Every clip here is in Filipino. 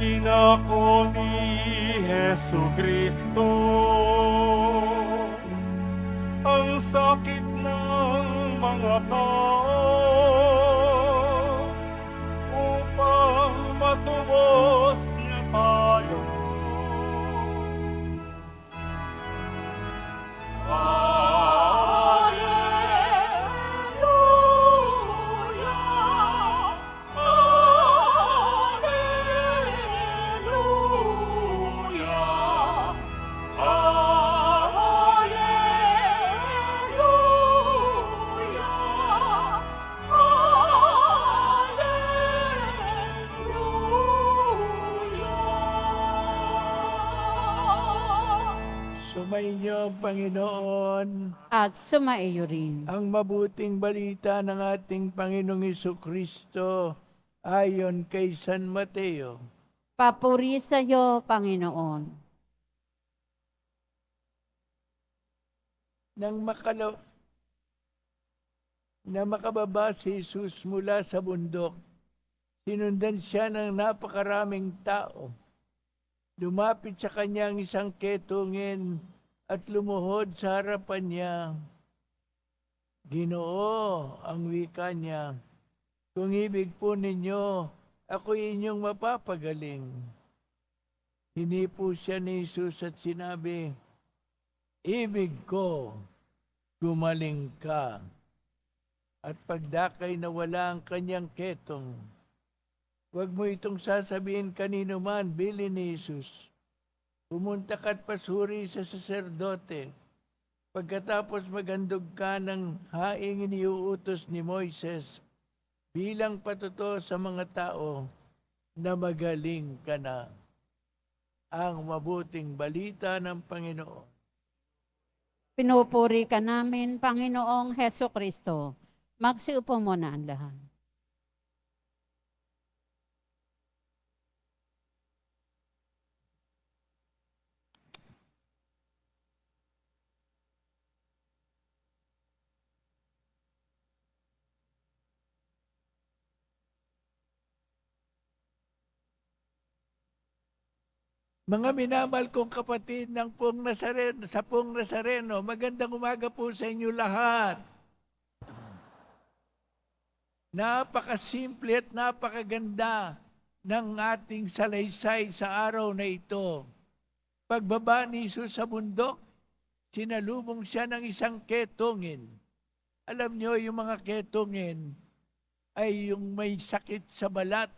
Ingako ni Hesu Kristo ang sakit ng mga tao upang matubos niya tayo. Sumainyo ang Panginoon, At sumaiyo rin. ang mabuting balita ng ating Panginoong Jesucristo ayon kay San Mateo. Papuri sa iyo, Panginoon. Nang makababa si Jesus mula sa bundok, sinundan siya ng napakaraming tao. Lumapit sa kanya ang isang ketungin at lumuhod sa harapan niya. Ginoo, ang wika niya, kung ibig po ninyo, ako'y inyong mapapagaling. Hinipo siya ni Jesus at sinabi, ibig ko, gumaling ka. At pagdakay na wala ang kanyang ketong, huwag mo itong sasabihin kanino man, bilin ni Jesus. Pumunta ka't pasuri sa saserdote. Pagkatapos maghandog ka ng haing iniuutos ni Moises, bilang patuto sa mga tao na magaling ka na. Ang mabuting balita ng Panginoon. Pinupuri ka namin, Panginoong Heso Kristo. Magsiupo muna ang lahat. Mga minamahal kong kapatid ng sa Pong Nazareno, magandang umaga po sa inyo lahat. Napakasimple at napakaganda ng ating salaysay sa araw na ito. Pagbaba ni Jesus sa bundok, sinalubong siya ng isang ketungin. Alam nyo, yung mga ketungin ay yung may sakit sa balat.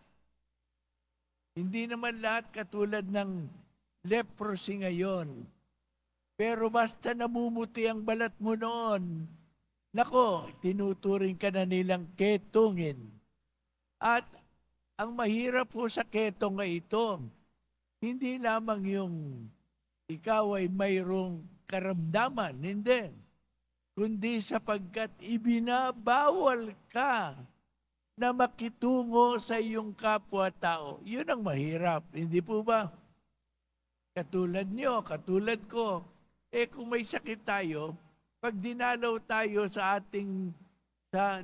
Hindi naman lahat katulad ng leprosy ngayon. Pero basta namumuti ang balat mo noon, nako, tinuturing ka na nilang ketungin. At ang mahirap po sa ketong ay ito, hindi lamang yung ikaw ay mayroong karamdaman, hindi. Kundi sapagkat ibinabawal ka na makitungo sa iyong kapwa-tao. Yun ang mahirap, hindi po ba? Katulad nyo, katulad ko. Kung may sakit tayo, pag dinalaw tayo sa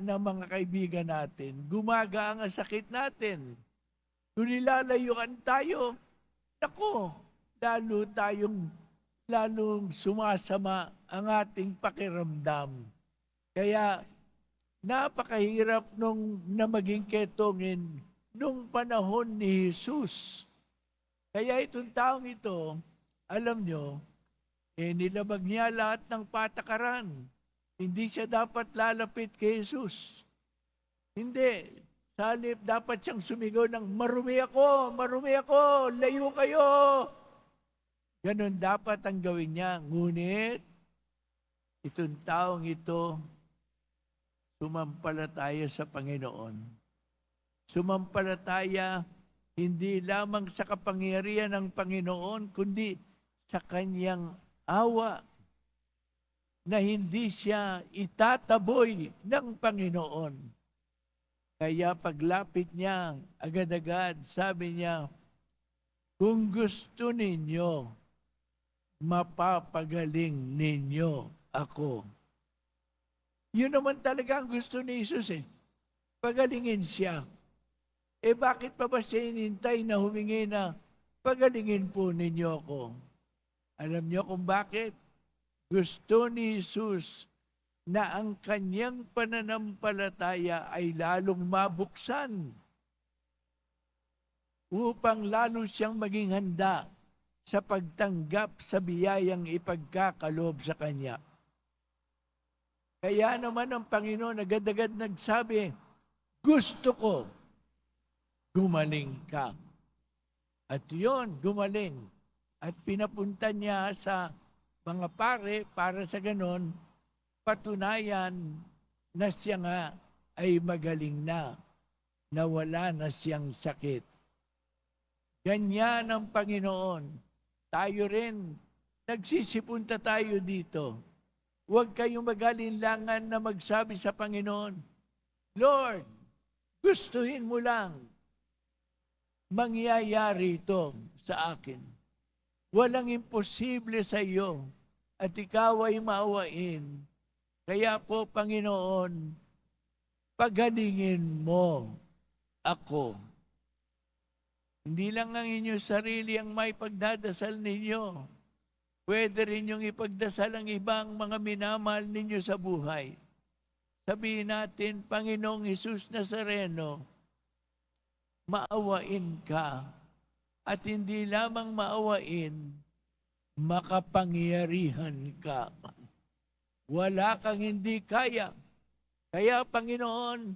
ng mga kaibigan natin, gumagaan ang sakit natin. Kung nilalayuan tayo, naku, lalong sumasama ang ating pakiramdam. Kaya, napakahirap na maging ketongin nung panahon ni Jesus. Kaya itong taong ito, alam nyo, nilabag niya lahat ng patakaran. Hindi siya dapat lalapit kay Jesus. Hindi. Sa halip, dapat siyang sumigaw ng, marumi ako, layo kayo. Ganon dapat ang gawin niya. Ngunit, itong taong ito, sumampalataya sa Panginoon. Sumampalataya hindi lamang sa kapangyarihan ng Panginoon, kundi sa kanyang awa na hindi siya itataboy ng Panginoon. Kaya paglapit niya, agad-agad, sabi niya, kung gusto ninyo, mapapagaling ninyo ako. Yun naman talaga ang gusto ni Jesus eh. Pagalingin siya. bakit pa ba siya hinintay na humingi na pagalingin po ninyo ako? Alam niyo kung bakit? Gusto ni Jesus na ang kanyang pananampalataya ay lalong mabuksan upang lalo siyang maging handa sa pagtanggap sa biyayang ipagkakalob sa kanya. Kaya naman ang Panginoon agad-agad nagsabi, gusto ko, gumaling ka. At yun, gumaling. At pinapunta niya sa mga pare para sa ganon, patunayan na siya nga ay magaling na wala na siyang sakit. Ganyan ang Panginoon. Tayo rin, nagsisipunta tayo dito. Huwag kayong mag-alinlangan na magsabi sa Panginoon, Lord, gustuhin mo lang, mangyayari ito sa akin. Walang imposible sa iyo at ikaw ay maawain. Kaya po, Panginoon, pagalingin mo ako. Hindi lang ang inyong sarili ang may pagdadasal ninyo. Pwede rin yung ipagdasal ang ibang mga minamahal ninyo sa buhay. Sabihin natin, Panginoong Hesus Nazareno, maawain ka. At hindi lamang maawain, makapangyarihan ka. Wala kang hindi kaya. Kaya, Panginoon,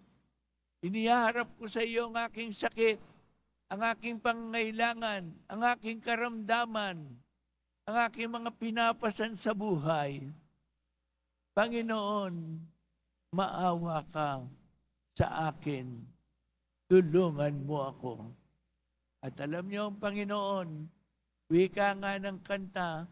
iniharap ko sa iyo ang aking sakit, ang aking pangangailangan, ang aking karamdaman, ang aking mga pinapasan sa buhay. Panginoon, maawa ka sa akin. Tulungan mo ako. At alam niyo, ang Panginoon, wika nga ng kanta,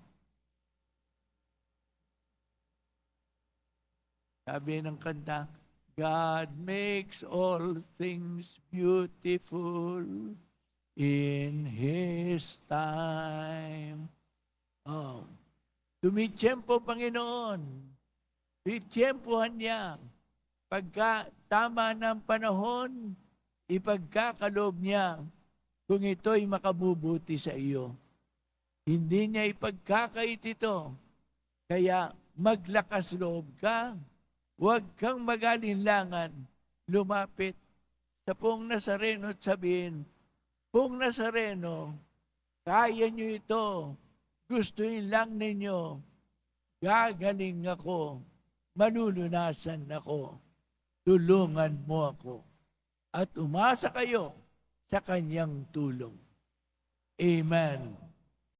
sabi ng kanta, God makes all things beautiful in His time. Oh. Tumitiyempo, Panginoon. Titiyempohan niya. Pagka tama ng panahon, ipagkakalob niya kung ito'y makabubuti sa iyo. Hindi niya ipagkakait ito. Kaya maglakas loob ka. Huwag kang mag-alinlangan. Lumapit sa Poong Nazareno at sabihin, Poong Nazareno, kaya niyo ito. Gustuin lang ninyo. Gagaling ako. Malulunasan ako. Tulungan mo ako. At umasa kayo sa kanyang tulong. Amen.